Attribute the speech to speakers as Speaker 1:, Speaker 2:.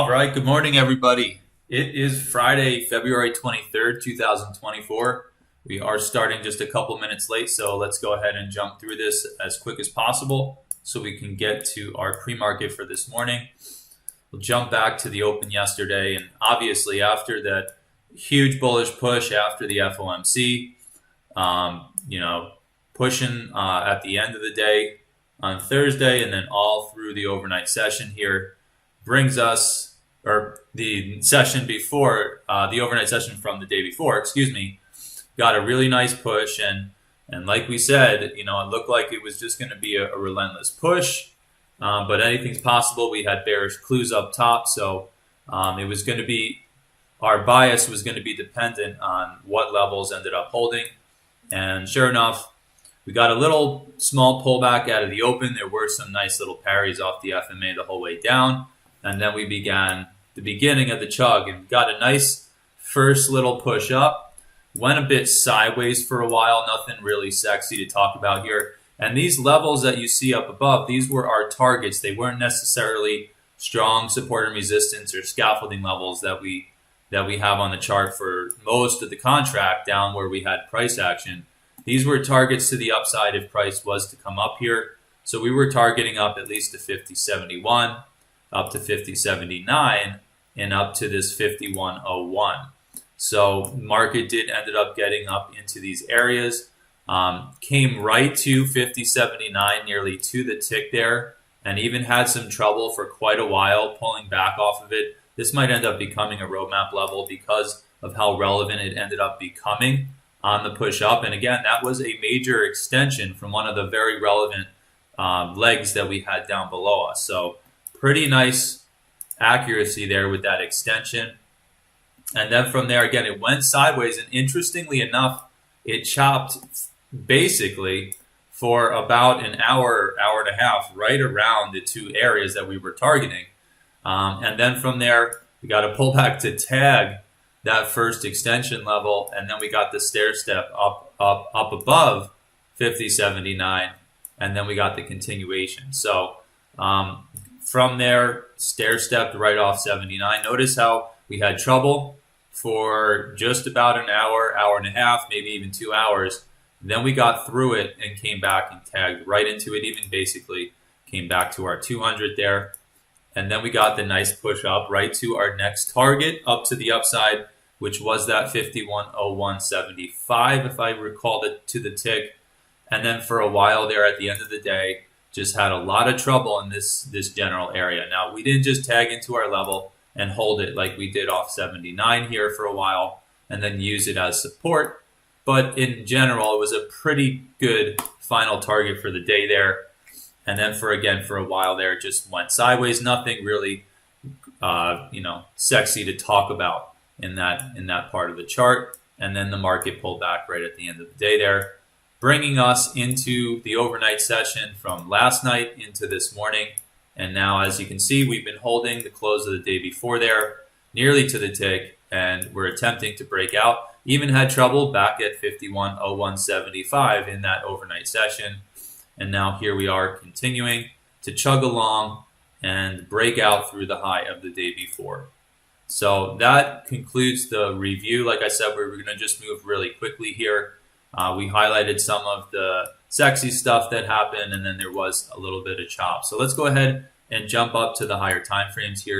Speaker 1: All right, good morning, everybody. It is Friday, February 23rd, 2024. We are starting just a couple minutes late, so let's go ahead and jump through this as quick as possible so we can get to our pre-market for this morning. We'll jump back to the open yesterday, and obviously after that huge bullish push after the FOMC, pushing at the end of the day on Thursday and then all through the overnight session here, brings us, or the session before, the overnight session from the day before, got a really nice push. And like we said, it looked like it was just going to be a relentless push, but anything's possible. We had bearish clues up top, so it was going to be, our bias was going to be dependent on what levels ended up holding. And sure enough, we got a little small pullback out of the open. There were some nice little parries off the FMA the whole way down. And then we began the beginning of the chug and got a nice first little push up. Went a bit sideways for a while, nothing really sexy to talk about here. And these levels that you see up above, these were our targets. They weren't necessarily strong support and resistance or scaffolding levels that we have on the chart for most of the contract down where we had price action. These were targets to the upside if price was to come up here. So we were targeting up at least to 50.71, up to 50.79, and up to this 51.01. So market ended up getting up into these areas, came right to 50.79, nearly to the tick there, and even had some trouble for quite a while pulling back off of it. This might end up becoming a roadmap level because of how relevant it ended up becoming on the push up. And again, that was a major extension from one of the very relevant legs that we had down below us. So pretty nice accuracy there with that extension. And then from there, again, it went sideways. And interestingly enough, it chopped basically for about an hour, hour and a half, right around the two areas that we were targeting. And then from there, we got a pullback to tag that first extension level, and then we got the stair step up above 50.79, and then we got the continuation. So from there, stair stepped right off 79. Notice how we had trouble for just about an hour, hour and a half, maybe even 2 hours. Then we got through it and came back and tagged right into it, even basically came back to our 200 there. And then we got the nice push up right to our next target up to the upside, which was that 51.0175, if I recall it to the tick. And then for a while there at the end of the day, just had a lot of trouble in this general area. Now, we didn't just tag into our level and hold it like we did off 79 here for a while and then use it as support. But in general, it was a pretty good final target for the day there. And then for a while there, it just went sideways. Nothing really, sexy to talk about in that part of the chart. And then the market pulled back right at the end of the day there, bringing us into the overnight session from last night into this morning. And now, as you can see, we've been holding the close of the day before there, nearly to the tick, and we're attempting to break out. Even had trouble back at 51.0175 in that overnight session. And now here we are continuing to chug along and break out through the high of the day before. So that concludes the review. Like I said, we're going to just move really quickly here. We highlighted some of the sexy stuff that happened, and then there was a little bit of chop. So let's go ahead and jump up to the higher time frames here.